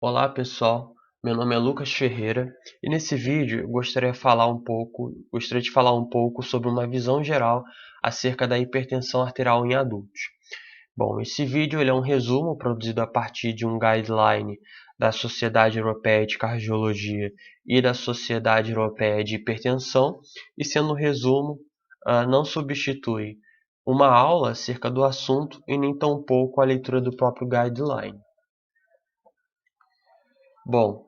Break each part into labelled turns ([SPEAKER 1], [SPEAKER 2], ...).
[SPEAKER 1] Olá pessoal, meu nome é Lucas Ferreira e nesse vídeo eu gostaria de falar um pouco sobre uma visão geral acerca da hipertensão arterial em adultos. Bom, esse vídeo ele é um resumo produzido a partir de um guideline da Sociedade Europeia de Cardiologia e da Sociedade Europeia de Hipertensão e sendo um resumo, não substitui uma aula acerca do assunto e nem tampouco a leitura do próprio guideline. Bom,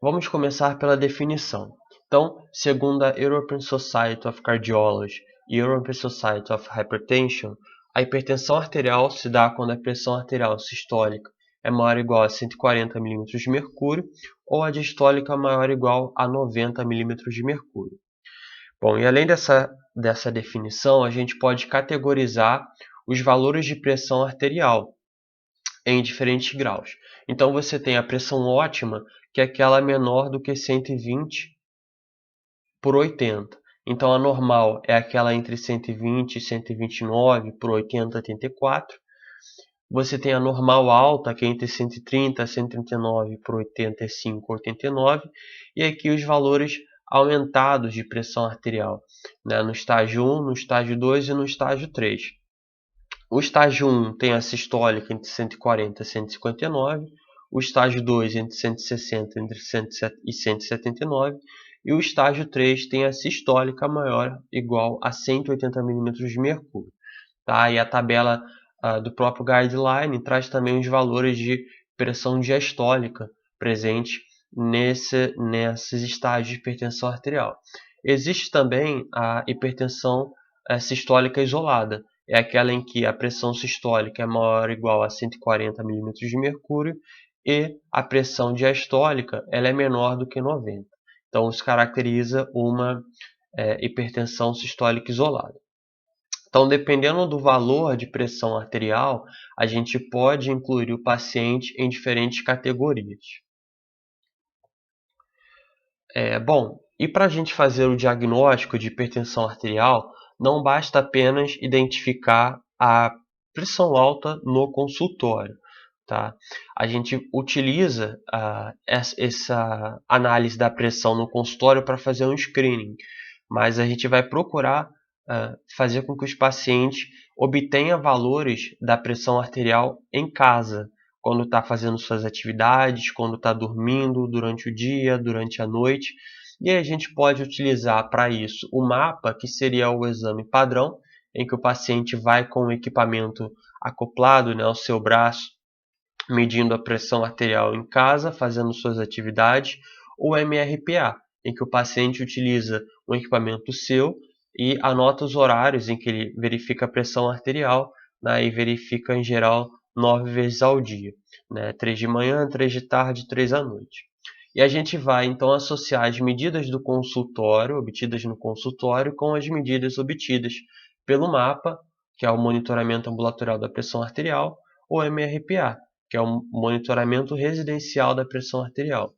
[SPEAKER 1] vamos começar pela definição. Então, segundo a European Society of Cardiology e European Society of Hypertension, a hipertensão arterial se dá quando a pressão arterial sistólica é maior ou igual a 140 milímetros de mercúrio ou a diastólica maior ou igual a 90 milímetros de mercúrio. Bom, e além dessa definição, a gente pode categorizar os valores de pressão arterial em diferentes graus. Então você tem a pressão ótima, que é aquela menor do que 120 por 80. Então a normal é aquela entre 120 e 129 por 80, 84. Você tem a normal alta, que é entre 130 e 139 por 85, 89. E aqui os valores aumentados de pressão arterial, né? No estágio 1, no estágio 2 e no estágio 3. O estágio 1 tem a sistólica entre 140 e 159, o estágio 2 entre 160 entre 107 e 179, e o estágio 3 tem a sistólica maior ou igual a 180 milímetros de mercúrio. Tá? E a tabela do próprio guideline traz também os valores de pressão diastólica presente nesses estágios de hipertensão arterial. Existe também a hipertensão sistólica isolada, é aquela em que a pressão sistólica é maior ou igual a 140 milímetros de mercúrio e a pressão diastólica ela é menor do que 90. Então, isso caracteriza uma hipertensão sistólica isolada. Então, dependendo do valor de pressão arterial, a gente pode incluir o paciente em diferentes categorias. Bom, e para a gente fazer o diagnóstico de hipertensão arterial, não basta apenas identificar a pressão alta no consultório. Tá? A gente utiliza essa análise da pressão no consultório para fazer um screening, mas a gente vai procurar fazer com que os pacientes obtenham valores da pressão arterial em casa, quando está fazendo suas atividades, quando está dormindo, durante o dia, durante a noite. E aí a gente pode utilizar para isso o mapa, que seria o exame padrão, em que o paciente vai com o equipamento acoplado, né, ao seu braço, medindo a pressão arterial em casa, fazendo suas atividades, ou MRPA, em que o paciente utiliza um equipamento seu e anota os horários em que ele verifica a pressão arterial, né, e verifica em geral 9 vezes ao dia, né, 3 de manhã, 3 de tarde, 3 à noite. E a gente vai então associar as medidas do consultório, obtidas no consultório, com as medidas obtidas pelo mapa, que é o monitoramento ambulatorial da pressão arterial, ou MRPA, que é o monitoramento residencial da pressão arterial.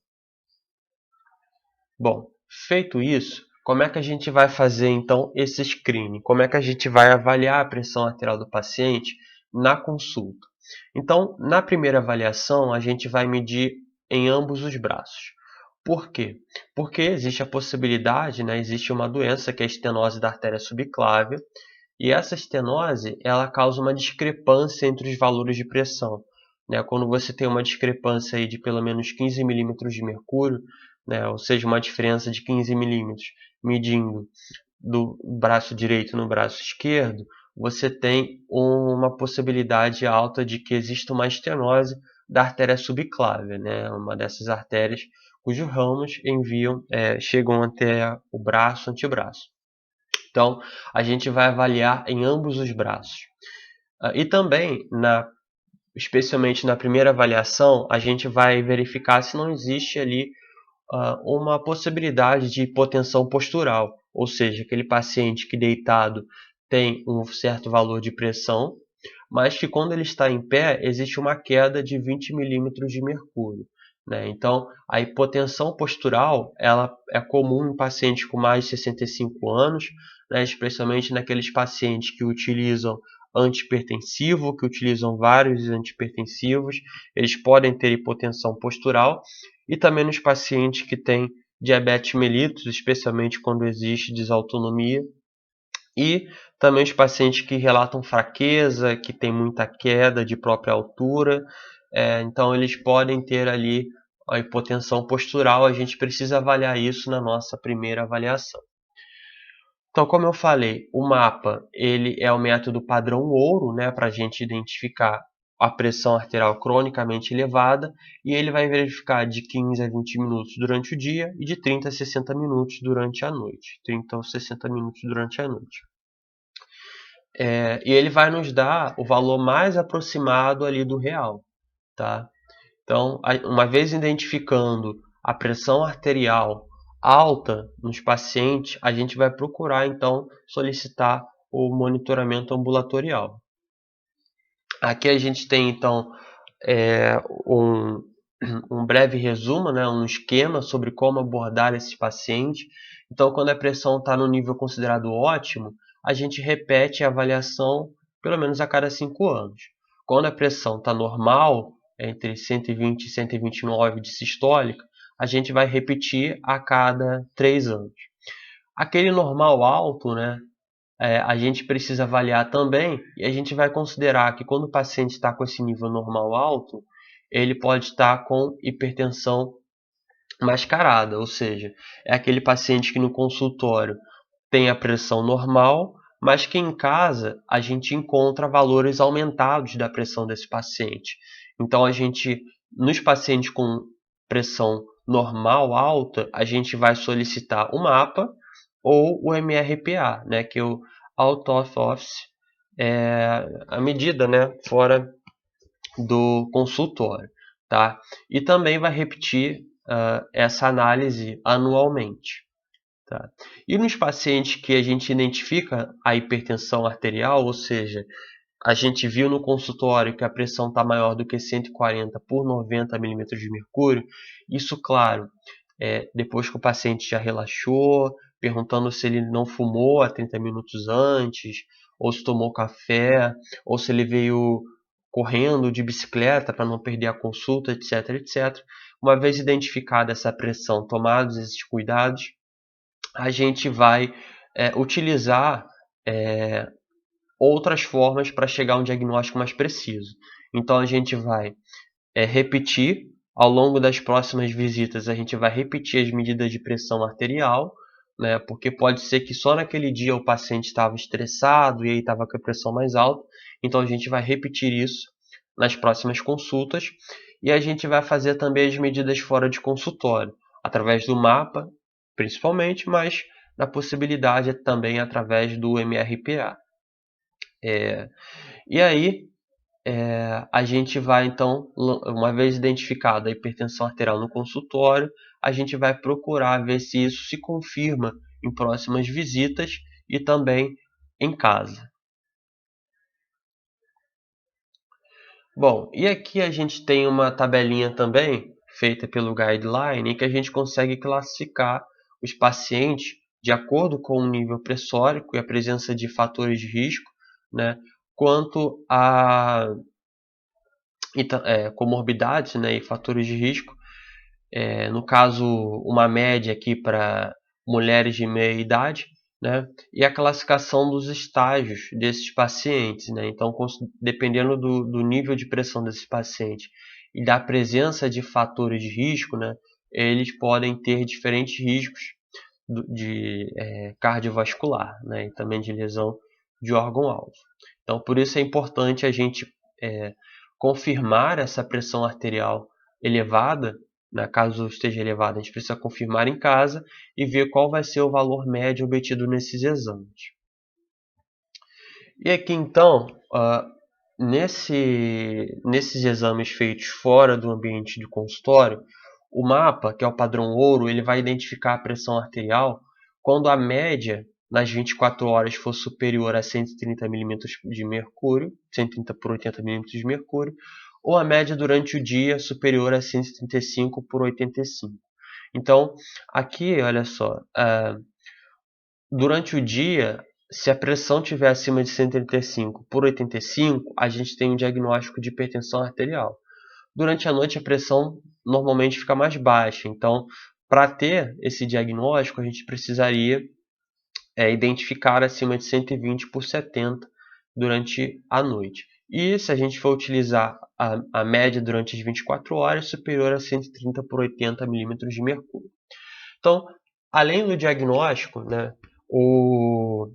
[SPEAKER 1] Bom, feito isso, como é que a gente vai fazer então esse screening? Como é que a gente vai avaliar a pressão arterial do paciente na consulta? Então, na primeira avaliação, a gente vai medir em ambos os braços. Por quê? Porque existe a possibilidade, né, existe uma doença que é a estenose da artéria subclávia, e essa estenose ela causa uma discrepância entre os valores de pressão. Né? Quando você tem uma discrepância aí de pelo menos 15 milímetros de mercúrio, né, ou seja, uma diferença de 15 milímetros medindo do braço direito no braço esquerdo, você tem uma possibilidade alta de que exista uma estenose da artéria subclávia, né, uma dessas artérias cujos ramos chegam até o braço, antebraço. Então, a gente vai avaliar em ambos os braços. E também, especialmente na primeira avaliação, a gente vai verificar se não existe ali uma possibilidade de hipotensão postural, ou seja, aquele paciente que deitado tem um certo valor de pressão, mas que quando ele está em pé existe uma queda de 20 milímetros de mercúrio. Né? Então, a hipotensão postural ela é comum em pacientes com mais de 65 anos, né? Especialmente naqueles pacientes que utilizam antihipertensivo, que utilizam vários antihipertensivos, eles podem ter hipotensão postural, e também nos pacientes que têm diabetes mellitus, especialmente quando existe desautonomia, e também os pacientes que relatam fraqueza, que tem muita queda de própria altura, então eles podem ter ali a hipotensão postural. A gente precisa avaliar isso na nossa primeira avaliação. Então, como eu falei, o mapa ele é o método padrão ouro, né, para a gente identificar a pressão arterial cronicamente elevada, e ele vai verificar de 15 a 20 minutos durante o dia e de 30 a 60 minutos durante a noite. 30 ou 60 minutos durante a noite. E ele vai nos dar o valor mais aproximado ali do real, tá? Então, uma vez identificando a pressão arterial alta nos pacientes, a gente vai procurar então solicitar o monitoramento ambulatorial. Aqui a gente tem então um, um breve resumo, né, um esquema sobre como abordar esses pacientes. Então, quando a pressão está no nível considerado ótimo, a gente repete a avaliação pelo menos a cada 5 anos. Quando a pressão está normal, entre 120 e 129 de sistólica, a gente vai repetir a cada 3 anos. Aquele normal alto, né, a gente precisa avaliar também, e a gente vai considerar que quando o paciente está com esse nível normal alto, ele pode estar com hipertensão mascarada, ou seja, é aquele paciente que no consultório tem a pressão normal, mas que em casa a gente encontra valores aumentados da pressão desse paciente. Então nos pacientes com pressão normal alta, a gente vai solicitar o MAPA ou o MRPA, né, que é o Out of Office, a medida, né, fora do consultório, tá? E também vai repetir essa análise anualmente. Tá? E nos pacientes que a gente identifica a hipertensão arterial, ou seja, a gente viu no consultório que a pressão está maior do que 140 por 90 milímetros de mercúrio, isso, claro, depois que o paciente já relaxou, perguntando se ele não fumou há 30 minutos antes, ou se tomou café, ou se ele veio correndo de bicicleta para não perder a consulta, etc, etc. Uma vez identificada essa pressão, tomados esses cuidados, a gente vai utilizar outras formas para chegar a um diagnóstico mais preciso. Então a gente vai repetir, ao longo das próximas visitas, a gente vai repetir as medidas de pressão arterial, né, porque pode ser que só naquele dia o paciente estava estressado e aí estava com a pressão mais alta. Então a gente vai repetir isso nas próximas consultas, e a gente vai fazer também as medidas fora de consultório, através do mapa, principalmente, mas na possibilidade também através do MRPA. E aí, a gente vai então, uma vez identificada a hipertensão arterial no consultório, a gente vai procurar ver se isso se confirma em próximas visitas e também em casa. Bom, e aqui a gente tem uma tabelinha também, feita pelo Guideline, em que a gente consegue classificar os pacientes de acordo com o nível pressórico e a presença de fatores de risco, né, quanto a comorbidades, né, e fatores de risco. No caso, uma média aqui para mulheres de meia idade, né, e a classificação dos estágios desses pacientes, né? Então, dependendo do nível de pressão desses pacientes e da presença de fatores de risco, né, eles podem ter diferentes riscos de cardiovascular, né, e também de lesão de órgão-alvo. Então, por isso é importante a gente confirmar essa pressão arterial elevada. Caso esteja elevada, a gente precisa confirmar em casa e ver qual vai ser o valor médio obtido nesses exames. E aqui então, nesses exames feitos fora do ambiente de consultório, o mapa, que é o padrão ouro, ele vai identificar a pressão arterial quando a média nas 24 horas for superior a 130 milímetros de mercúrio, 130 por 80 milímetros de mercúrio, ou a média durante o dia superior a 135 por 85. Então, aqui, olha só, durante o dia, se a pressão estiver acima de 135 por 85, a gente tem um diagnóstico de hipertensão arterial. Durante a noite a pressão normalmente fica mais baixa, então para ter esse diagnóstico a gente precisaria identificar acima de 120 por 70 durante a noite. E se a gente for utilizar a média durante as 24 horas, superior a 130 por 80 milímetros de mercúrio. Então, além do diagnóstico, né, o,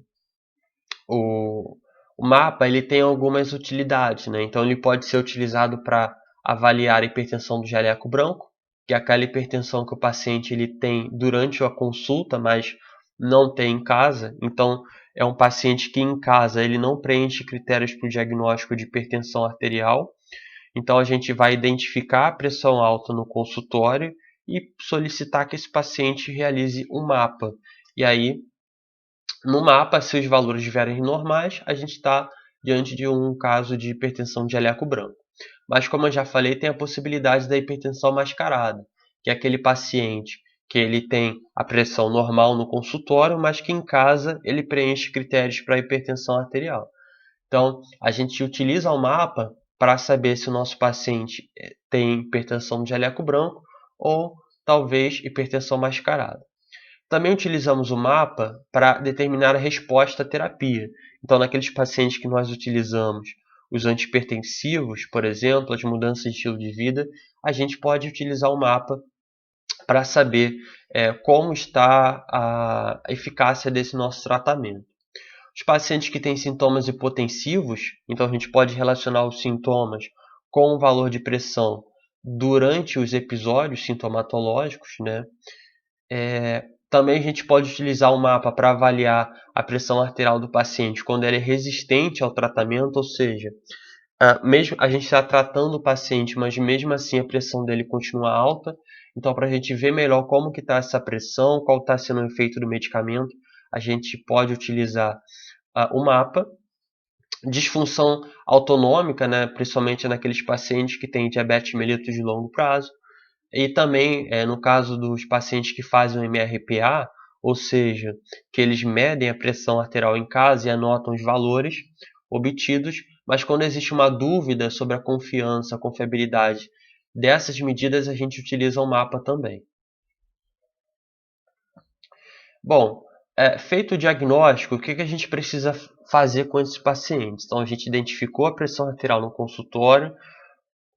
[SPEAKER 1] o, o mapa ele tem algumas utilidades. Né? Então, ele pode ser utilizado para avaliar a hipertensão do jaleco branco, que é aquela hipertensão que o paciente ele tem durante a consulta, mas não tem em casa. Então, é um paciente que em casa ele não preenche critérios para o diagnóstico de hipertensão arterial. Então, a gente vai identificar a pressão alta no consultório e solicitar que esse paciente realize um mapa. E aí, no mapa, se os valores estiverem normais, a gente está diante de um caso de hipertensão de jaleco branco. Mas, como eu já falei, tem a possibilidade da hipertensão mascarada, que é aquele paciente que ele tem a pressão normal no consultório, mas que em casa ele preenche critérios para hipertensão arterial. Então, a gente utiliza o mapa para saber se o nosso paciente tem hipertensão de jaleco branco ou talvez hipertensão mascarada. Também utilizamos o mapa para determinar a resposta à terapia. Então, naqueles pacientes que nós utilizamos os antihipertensivos, por exemplo, as mudanças de estilo de vida, a gente pode utilizar o mapa para saber como está a eficácia desse nosso tratamento. Os pacientes que têm sintomas hipotensivos, então a gente pode relacionar os sintomas com o valor de pressão durante os episódios sintomatológicos, né? Também a gente pode utilizar o mapa para avaliar a pressão arterial do paciente quando ela é resistente ao tratamento, ou seja, mesmo a gente está tratando o paciente, mas mesmo assim a pressão dele continua alta. Então, para a gente ver melhor como que está essa pressão, qual está sendo o efeito do medicamento, a gente pode utilizar o mapa. Disfunção autonômica, né, principalmente naqueles pacientes que têm diabetes mellitus de longo prazo. E também, no caso dos pacientes que fazem o MRPA, ou seja, que eles medem a pressão arterial em casa e anotam os valores obtidos, mas quando existe uma dúvida sobre a confiança, a confiabilidade dessas medidas, a gente utiliza o mapa também. Bom, feito o diagnóstico, o que a gente precisa fazer com esses pacientes? Então, a gente identificou a pressão arterial no consultório,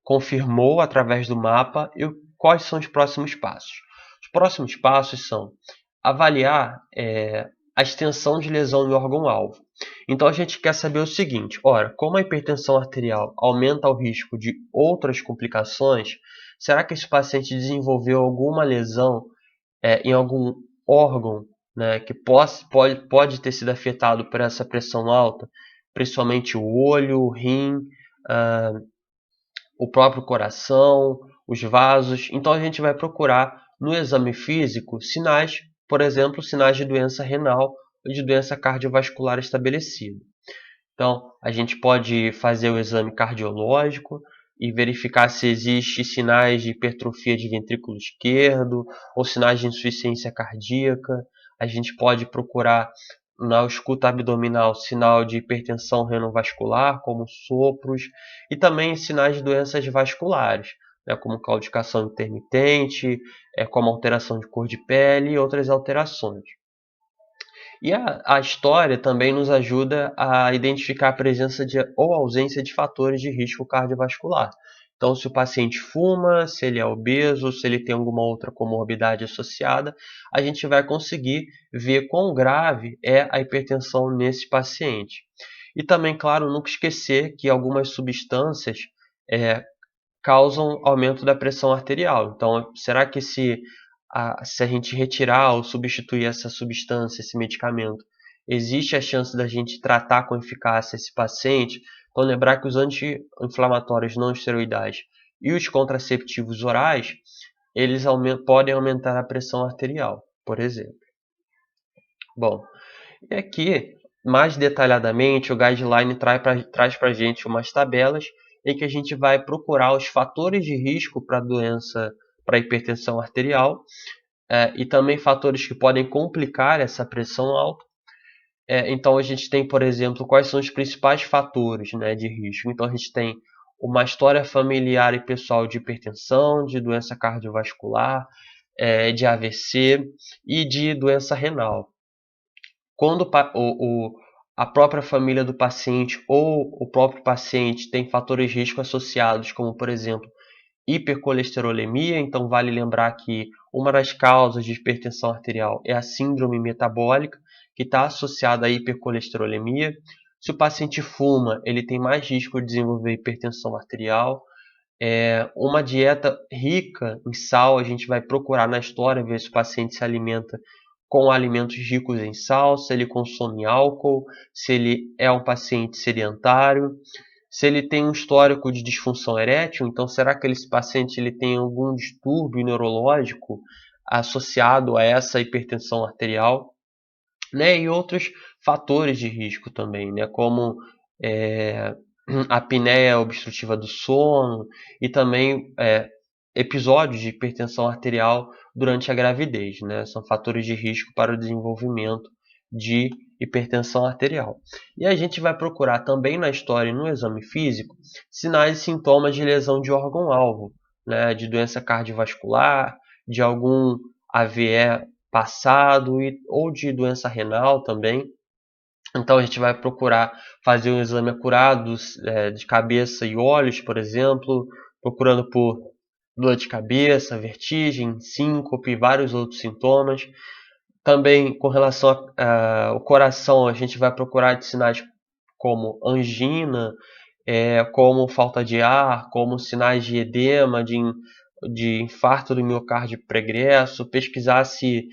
[SPEAKER 1] confirmou através do mapa e quais são os próximos passos. Os próximos passos são avaliar a extensão de lesão no órgão-alvo. Então a gente quer saber o seguinte: ora, como a hipertensão arterial aumenta o risco de outras complicações, será que esse paciente desenvolveu alguma lesão em algum órgão, né, que pode ter sido afetado por essa pressão alta, principalmente o olho, o rim, o próprio coração, os vasos. Então a gente vai procurar no exame físico sinais, por exemplo, sinais de doença renal ou de doença cardiovascular estabelecida. Então a gente pode fazer o exame cardiológico e verificar se existe sinais de hipertrofia de ventrículo esquerdo ou sinais de insuficiência cardíaca. A gente pode procurar na escuta abdominal sinal de hipertensão renovascular, como sopros, e também sinais de doenças vasculares, né, como claudicação intermitente, como alteração de cor de pele e outras alterações. E a história também nos ajuda a identificar a presença ou ausência de fatores de risco cardiovascular. Então, se o paciente fuma, se ele é obeso, se ele tem alguma outra comorbidade associada, a gente vai conseguir ver quão grave é a hipertensão nesse paciente. E também, claro, nunca esquecer que algumas substâncias causam aumento da pressão arterial. Então, será que se a gente retirar ou substituir essa substância, esse medicamento, existe a chance da gente tratar com eficácia esse paciente? Então, lembrar que os anti-inflamatórios não esteroidais e os contraceptivos orais, eles podem aumentar a pressão arterial, por exemplo. Bom, e aqui, mais detalhadamente, o guideline traz para a gente umas tabelas em que a gente vai procurar os fatores de risco para a doença, para a hipertensão arterial, e também fatores que podem complicar essa pressão alta. Então a gente tem, por exemplo, quais são os principais fatores, né, de risco. Então a gente tem uma história familiar e pessoal de hipertensão, de doença cardiovascular, de AVC e de doença renal. Quando a própria família do paciente ou o próprio paciente tem fatores de risco associados, como por exemplo hipercolesterolemia, então vale lembrar que uma das causas de hipertensão arterial é a síndrome metabólica, que está associada à hipercolesterolemia. Se o paciente fuma, ele tem mais risco de desenvolver hipertensão arterial. Uma dieta rica em sal, a gente vai procurar na história ver se o paciente se alimenta com alimentos ricos em sal, se ele consome álcool, se ele é um paciente sedentário, se ele tem um histórico de disfunção erétil. Então será que esse paciente ele tem algum distúrbio neurológico associado a essa hipertensão arterial, né? E outros fatores de risco também, né? Como a apneia obstrutiva do sono e também episódios de hipertensão arterial durante a gravidez, né? São fatores de risco para o desenvolvimento de hipertensão arterial. E a gente vai procurar também na história e no exame físico sinais e sintomas de lesão de órgão-alvo, né? De doença cardiovascular, de algum AVE passado ou de doença renal também. Então a gente vai procurar fazer um exame acurado de cabeça e olhos, por exemplo, procurando por dor de cabeça, vertigem, síncope e vários outros sintomas. Também com relação ao coração, a gente vai procurar de sinais como angina, como falta de ar, como sinais de edema, de infarto do miocárdio pregresso, pesquisar se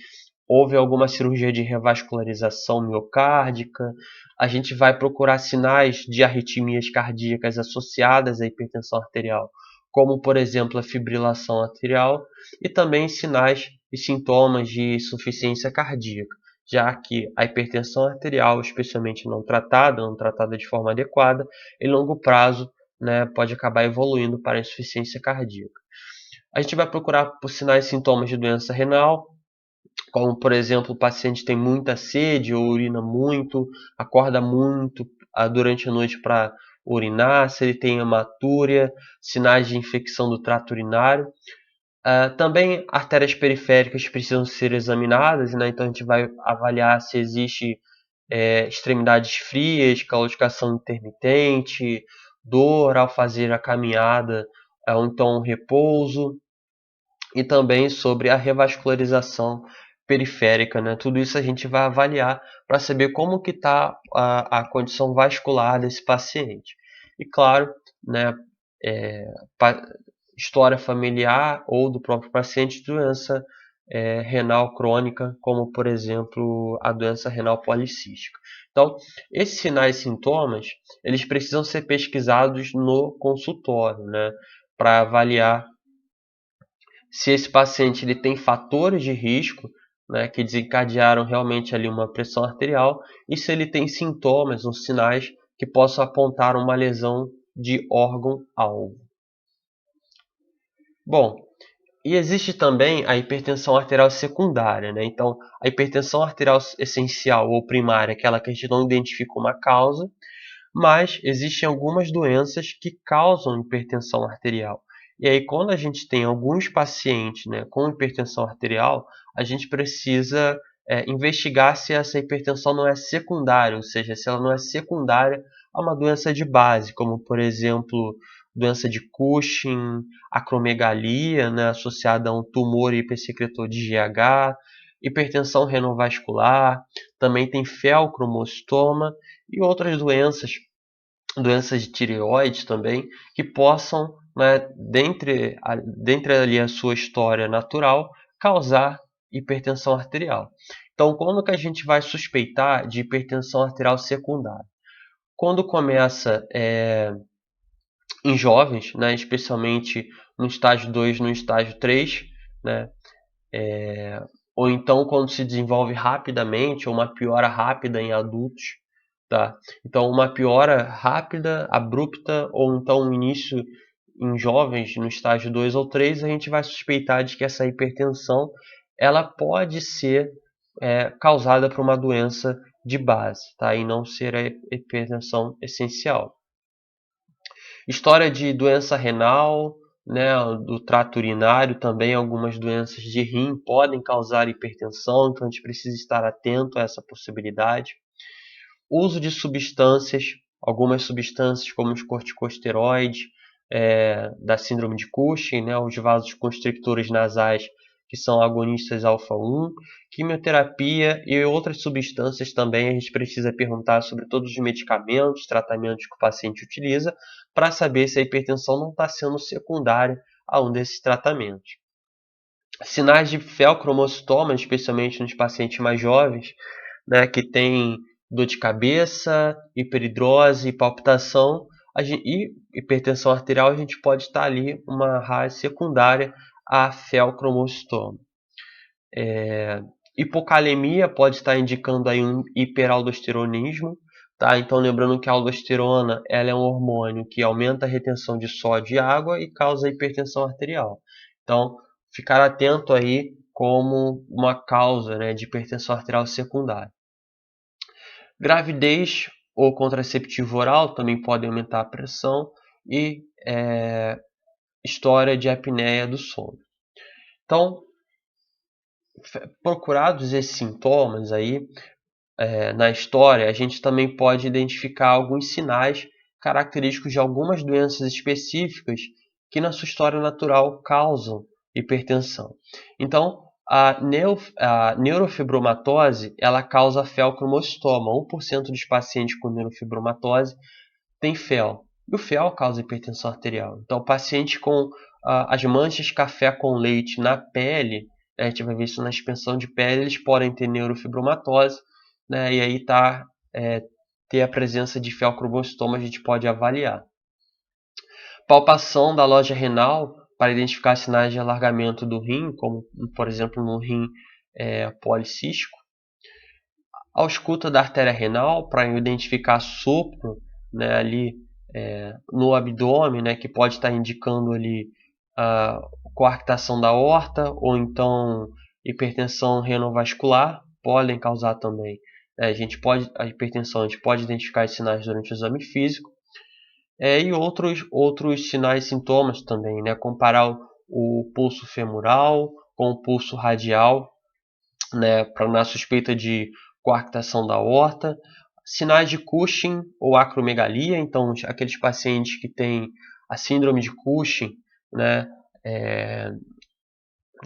[SPEAKER 1] houve alguma cirurgia de revascularização miocárdica. A gente vai procurar sinais de arritmias cardíacas associadas à hipertensão arterial, como por exemplo a fibrilação arterial, e também sinais e sintomas de insuficiência cardíaca, já que a hipertensão arterial, especialmente não tratada de forma adequada, em longo prazo, né, pode acabar evoluindo para a insuficiência cardíaca. A gente vai procurar por sinais e sintomas de doença renal, como por exemplo o paciente tem muita sede ou urina muito, acorda muito durante a noite para urinar, se ele tem hematúria, sinais de infecção do trato urinário. Também artérias periféricas precisam ser examinadas, né? Então a gente vai avaliar se existe extremidades frias, claudicação intermitente, dor ao fazer a caminhada, ou então repouso, e também sobre a revascularização periférica, né? Tudo isso a gente vai avaliar para saber como que está a condição vascular desse paciente. E claro, né, história familiar ou do próprio paciente de doença renal crônica, como por exemplo a doença renal policística. Então, esses sinais e sintomas, eles precisam ser pesquisados no consultório, né, para avaliar se esse paciente ele tem fatores de risco, né, que desencadearam realmente ali uma pressão arterial, e se ele tem sintomas ou sinais que possam apontar uma lesão de órgão-alvo. Bom, e existe também a hipertensão arterial secundária, né? Então, a hipertensão arterial essencial ou primária é aquela que a gente não identifica uma causa, mas existem algumas doenças que causam hipertensão arterial. E aí, quando a gente tem alguns pacientes, né, com hipertensão arterial, a gente precisa investigar se essa hipertensão não é secundária, ou seja, se ela não é secundária a uma doença de base, como por exemplo, doença de Cushing, acromegalia, né, associada a um tumor hipersecretor de GH, hipertensão renovascular, também tem feocromostoma e outras doenças de tireoide também, que possam, né, dentre ali a sua história natural, causar hipertensão arterial. Então, quando que a gente vai suspeitar de hipertensão arterial secundária? Quando começa em jovens, né, especialmente no estágio 2, no estágio 3, né, ou então quando se desenvolve rapidamente, ou uma piora rápida em adultos, tá? Então, uma piora rápida, abrupta, ou então um início em jovens no estágio 2 ou 3, a gente vai suspeitar de que essa hipertensão ela pode ser causada por uma doença de base, tá? E não ser a hipertensão essencial. História de doença renal, né, do trato urinário, também algumas doenças de rim podem causar hipertensão, então a gente precisa estar atento a essa possibilidade. Uso de substâncias, algumas substâncias como os corticosteroides, da síndrome de Cushing, né, os vasoconstrictores nasais, que são agonistas alfa-1, quimioterapia e outras substâncias também. A gente precisa perguntar sobre todos os medicamentos, tratamentos que o paciente utiliza, para saber se a hipertensão não está sendo secundária a um desses tratamentos. Sinais de feocromocitoma, especialmente nos pacientes mais jovens, né, que tem dor de cabeça, hiperidrose, palpitação e hipertensão arterial, a gente pode estar ali uma RAS secundária a feocromocitoma. Hipocalemia pode estar indicando aí um hiperaldosteronismo, tá? Então lembrando que a aldosterona ela é um hormônio que aumenta a retenção de sódio e água e causa hipertensão arterial. Então ficar atento aí como uma causa, né, de hipertensão arterial secundária. Gravidez ou contraceptivo oral também podem aumentar a pressão e história de apneia do sono. Então, procurados esses sintomas aí na história, a gente também pode identificar alguns sinais característicos de algumas doenças específicas que na sua história natural causam hipertensão. Então, a neurofibromatose ela causa feocromocitoma. 1% dos pacientes com neurofibromatose tem fel. E o fel causa hipertensão arterial. Então, o paciente com as manchas café com leite na pele, a gente vai ver isso na expansão de pele, eles podem ter neurofibromatose, né? E aí ter a presença de feocromocitoma a gente pode avaliar. Palpação da loja renal para identificar sinais de alargamento do rim, como por exemplo no rim policístico. Ausculta da artéria renal para identificar sopro, né, ali no abdômen, né, que pode estar indicando ali a coarctação da aorta ou então hipertensão renovascular, podem causar também. A hipertensão a gente pode identificar esses sinais durante o exame físico. E outros sinais e sintomas também, né? Comparar o pulso femoral com o pulso radial, né? Para na suspeita de coarctação da aorta. Sinais de Cushing ou acromegalia, então aqueles pacientes que têm a síndrome de Cushing, né?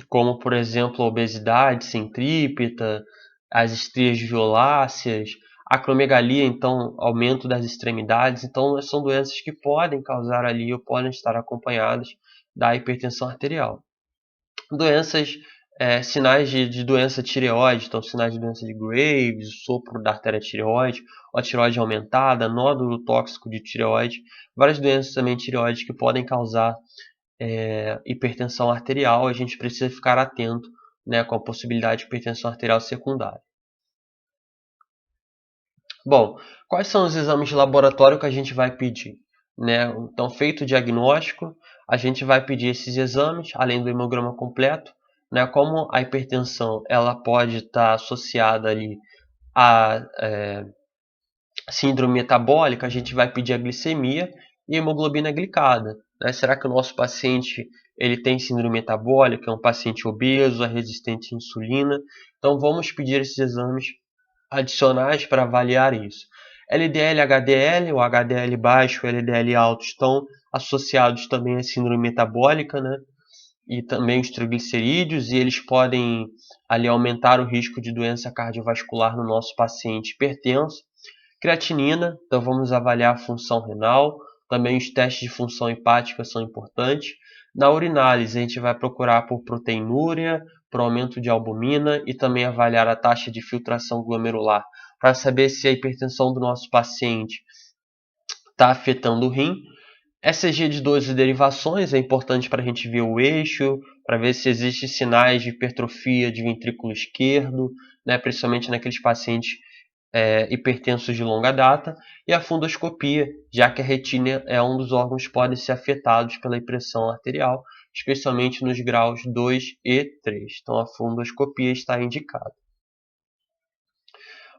[SPEAKER 1] Como por exemplo a obesidade centrípeta, as estrias violáceas, acromegalia, então aumento das extremidades. Então são doenças que podem causar ali ou podem estar acompanhadas da hipertensão arterial. Doenças, sinais de doença tireoide, então sinais de doença de Graves, sopro da artéria tireoide, ou a tireoide aumentada, nódulo tóxico de tireoide, várias doenças também tireoide que podem causar hipertensão arterial. A gente precisa ficar atento, né, com a possibilidade de hipertensão arterial secundária. Bom, quais são os exames de laboratório que a gente vai pedir? Né? Então, feito o diagnóstico, a gente vai pedir esses exames, além do hemograma completo, né? Como a hipertensão ela pode estar associada ali a síndrome metabólica, a gente vai pedir a glicemia e a hemoglobina glicada. Né? Será que o nosso paciente ele tem síndrome metabólica, é um paciente obeso, é resistente à insulina? Então vamos pedir esses exames adicionais para avaliar isso. LDL, HDL, o HDL baixo e o LDL alto estão associados também à síndrome metabólica, né? E também os triglicerídeos, e eles podem ali aumentar o risco de doença cardiovascular no nosso paciente hipertenso. Creatinina, então vamos avaliar a função renal, também os testes de função hepática são importantes. Na urinálise, a gente vai procurar por proteinúria, por aumento de albumina e também avaliar a taxa de filtração glomerular, para saber se a hipertensão do nosso paciente está afetando o rim. ECG de dores e derivações é importante para a gente ver o eixo, para ver se existem sinais de hipertrofia de ventrículo esquerdo, né, principalmente naqueles pacientes hipertensos de longa data, e a fundoscopia, já que a retina é um dos órgãos que podem ser afetados pela pressão arterial, especialmente nos graus 2 e 3. Então a fundoscopia está indicada.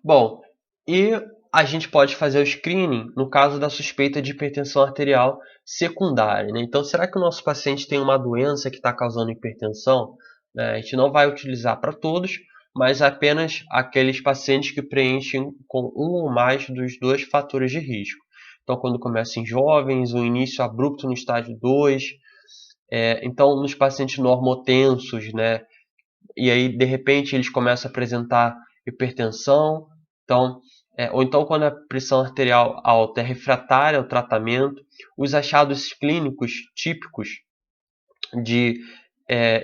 [SPEAKER 1] Bom, E a gente pode fazer o screening no caso da suspeita de hipertensão arterial secundária, né? Então, será que o nosso paciente tem uma doença que está causando hipertensão? A gente não vai utilizar para todos, mas apenas aqueles pacientes que preenchem com um ou mais dos dois fatores de risco. Então, quando começa em jovens, o início abrupto no estágio 2, então nos pacientes normotensos, né? E aí de repente eles começam a apresentar hipertensão, então, ou então quando a pressão arterial alta é refratária ao tratamento, os achados clínicos típicos de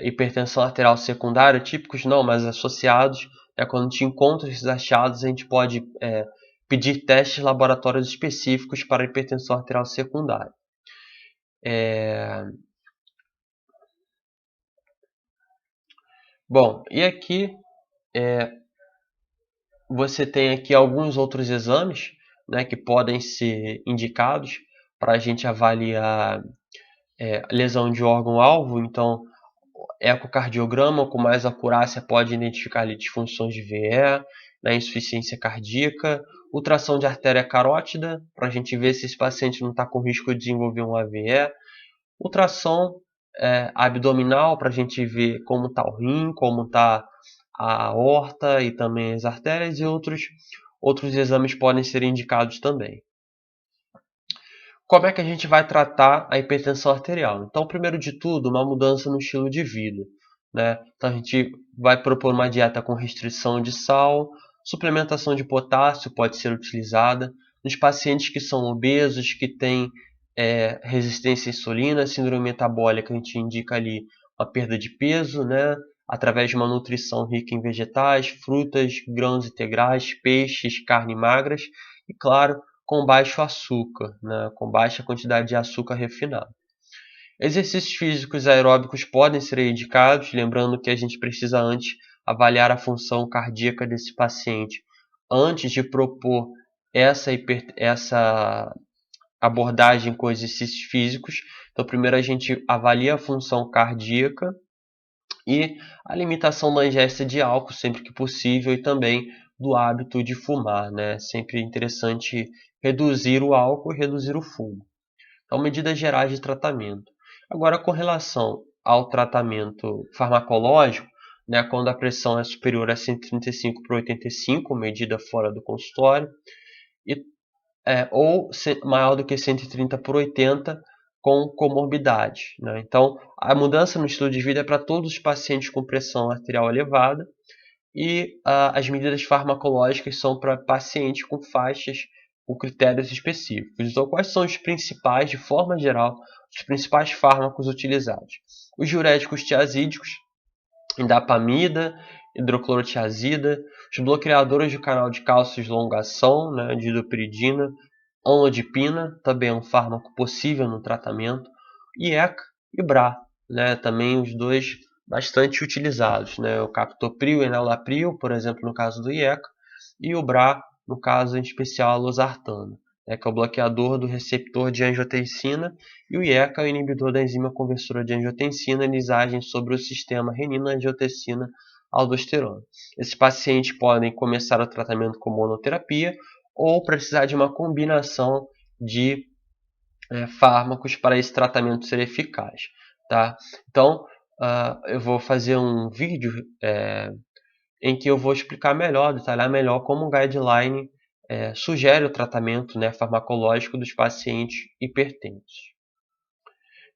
[SPEAKER 1] hipertensão arterial secundária, típicos não, mas associados, quando a gente encontra esses achados, a gente pode pedir testes laboratórios específicos para hipertensão arterial secundária. Bom, e aqui você tem aqui alguns outros exames, né, que podem ser indicados para a gente avaliar lesão de órgão-alvo. Então, ecocardiograma com mais acurácia pode identificar ali disfunções de VE, né, insuficiência cardíaca, ultrassom de artéria carótida, para a gente ver se esse paciente não está com risco de desenvolver um AVE, ultrassom abdominal para a gente ver como está o rim, como está a aorta e também as artérias, e outros exames podem ser indicados também. Como é que a gente vai tratar a hipertensão arterial? Então, primeiro de tudo, uma mudança no estilo de vida, né? Então, a gente vai propor uma dieta com restrição de sal, suplementação de potássio pode ser utilizada. Nos pacientes que são obesos, que têm resistência à insulina, síndrome metabólica, a gente indica ali uma perda de peso, né? Através de uma nutrição rica em vegetais, frutas, grãos integrais, peixes, carne magras e, claro, com baixo açúcar, né? Com baixa quantidade de açúcar refinado. Exercícios físicos aeróbicos podem ser indicados, lembrando que a gente precisa antes avaliar a função cardíaca desse paciente antes de propor essa abordagem com exercícios físicos. Então, primeiro a gente avalia a função cardíaca e a limitação da ingesta de álcool sempre que possível e também do hábito de fumar, né? Sempre interessante reduzir o álcool e reduzir o fumo. Então, medidas gerais de tratamento. Agora, com relação ao tratamento farmacológico, né, quando a pressão é superior a 135 por 85, medida fora do consultório, ou maior do que 130 por 80 com comorbidade, né? Então, a mudança no estilo de vida é para todos os pacientes com pressão arterial elevada e as medidas farmacológicas são para pacientes com faixas com critérios específicos. Então, quais são os principais, de forma geral, os principais fármacos utilizados? Os diuréticos tiazídicos, indapamida, hidroclorotiazida, os bloqueadores do canal de cálcio de elongação, né, de idopiridina, amlodipina, também é um fármaco possível no tratamento, IECA e BRA, né, também os dois bastante utilizados, né, o captopril e enalapril, por exemplo, no caso do IECA, e o BRA, no caso em especial a losartana, né, que é o bloqueador do receptor de angiotensina, e o IECA é o inibidor da enzima conversora de angiotensina, eles agem sobre o sistema renina-angiotensina-aldosterona. Esses pacientes podem começar o tratamento com monoterapia ou precisar de uma combinação de fármacos para esse tratamento ser eficaz, tá? Então, eu vou fazer um vídeo em que eu vou explicar melhor, detalhar melhor como o guideline sugere o tratamento, né, farmacológico dos pacientes hipertensos.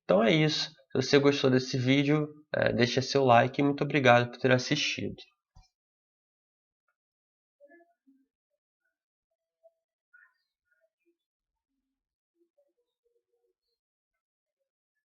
[SPEAKER 1] Então é isso. Se você gostou desse vídeo, deixa seu like e muito obrigado por ter assistido.